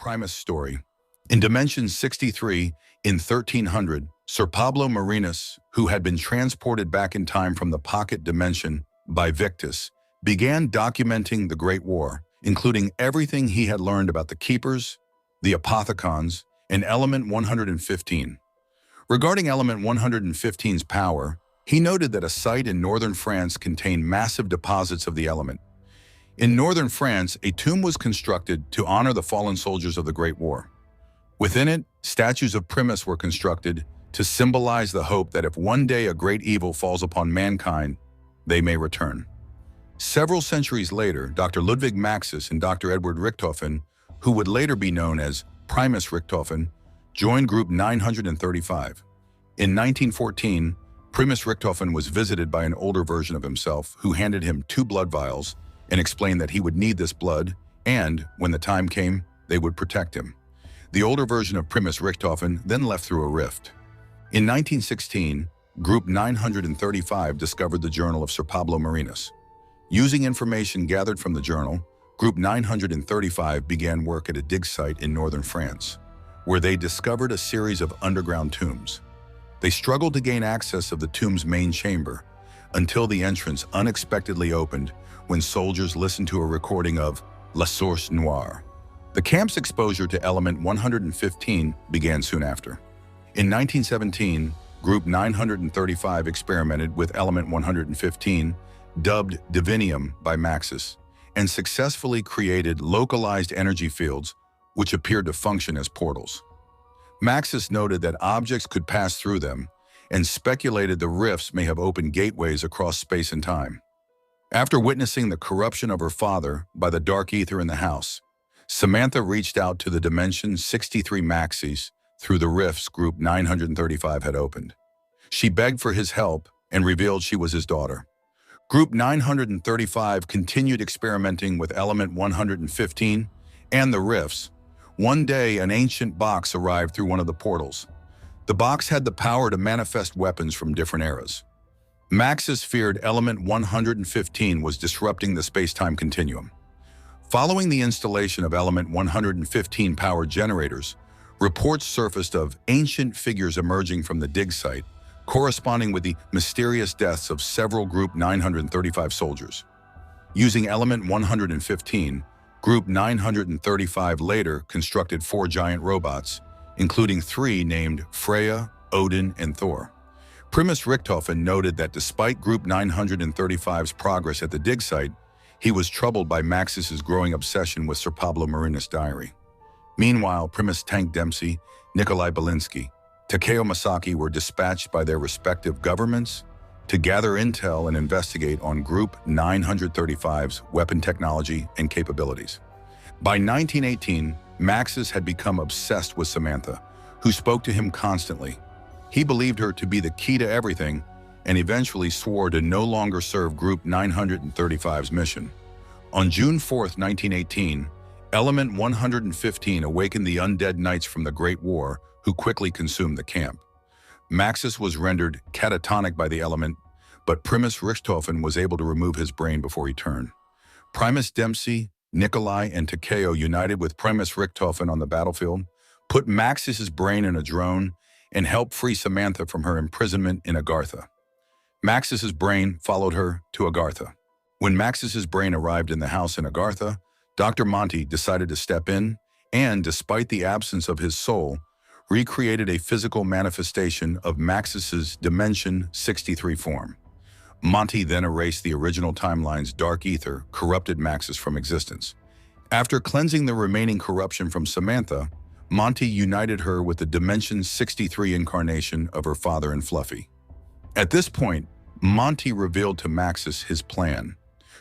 Primis Story. In Dimension 63, in 1300, Sir Pablo Marinus, who had been transported back in time from the pocket dimension by Victus, began documenting the Great War, including everything he had learned about the Keepers, the Apothicons, and Element 115. Regarding Element 115's power, he noted that a site in northern France contained massive deposits of the element. In northern France, a tomb was constructed to honor the fallen soldiers of the Great War. Within it, statues of Primis were constructed to symbolize the hope that if one day a great evil falls upon mankind, they may return. Several centuries later, Dr. Ludwig Maxis and Dr. Edward Richtofen, who would later be known as Primis Richtofen, joined Group 935. In 1914, Primis Richtofen was visited by an older version of himself who handed him 2 blood vials and explained that he would need this blood and, when the time came, they would protect him. The older version of Primis Richtofen then left through a rift. In 1916, Group 935 discovered the journal of Sir Pablo Marinus. Using information gathered from the journal, Group 935 began work at a dig site in northern France, where they discovered a series of underground tombs. They struggled to gain access of the tomb's main chamber until the entrance unexpectedly opened when soldiers listened to a recording of La Source Noire. The camp's exposure to Element 115 began soon after. In 1917, Group 935 experimented with Element 115, dubbed divinium by Maxis, and successfully created localized energy fields which appeared to function as portals. Maxis noted that objects could pass through them and speculated the rifts may have opened gateways across space and time. After witnessing the corruption of her father by the dark ether in the house, Samantha reached out to the Dimension 63 Maxis through the rifts Group 935 had opened. She begged for his help and revealed she was his daughter. Group 935 continued experimenting with Element 115 and the rifts. One day, an ancient box arrived through one of the portals. The box had the power to manifest weapons from different eras. Maxis feared Element 115 was disrupting the space-time continuum. Following the installation of Element 115 power generators, reports surfaced of ancient figures emerging from the dig site, corresponding with the mysterious deaths of several Group 935 soldiers. Using Element 115, Group 935 later constructed 4 giant robots, including 3 named Freya, Odin, and Thor. Primis Richtofen noted that despite Group 935's progress at the dig site, he was troubled by Maxis's growing obsession with Sir Pablo Marinus' diary. Meanwhile, Primis Tank Dempsey, Nikolai Takeo Masaki were dispatched by their respective governments to gather intel and investigate on Group 935's weapon technology and capabilities. By 1918, Maxis had become obsessed with Samantha, who spoke to him constantly. He believed her to be the key to everything and eventually swore to no longer serve Group 935's mission. On June 4, 1918, Element 115 awakened the undead knights from the Great War, who quickly consumed the camp. Maxis was rendered catatonic by the element, but Primis Richtofen was able to remove his brain before he turned. Primis Dempsey, Nikolai, and Takeo united with Primis Richtofen on the battlefield, put Maxis's brain in a drone, and helped free Samantha from her imprisonment in Agartha. Maxis's brain followed her to Agartha. When Maxis's brain arrived in the house in Agartha, Dr. Monty decided to step in and, despite the absence of his soul, recreated a physical manifestation of Maxis's Dimension 63 form. Monty then erased the original timeline's dark ether, corrupted Maxis from existence. After cleansing the remaining corruption from Samantha, Monty united her with the Dimension 63 incarnation of her father and Fluffy. At this point, Monty revealed to Maxis his plan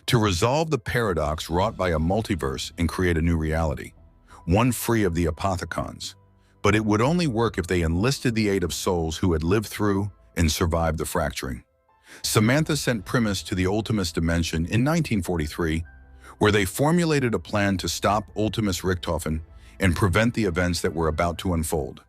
to resolve the paradox wrought by a multiverse and create a new reality, one free of the Apothicons. But it would only work if they enlisted the aid of souls who had lived through and survived the fracturing. Samantha sent Primis to the Ultimus Dimension in 1943, where they formulated a plan to stop Ultimus Richtofen and prevent the events that were about to unfold.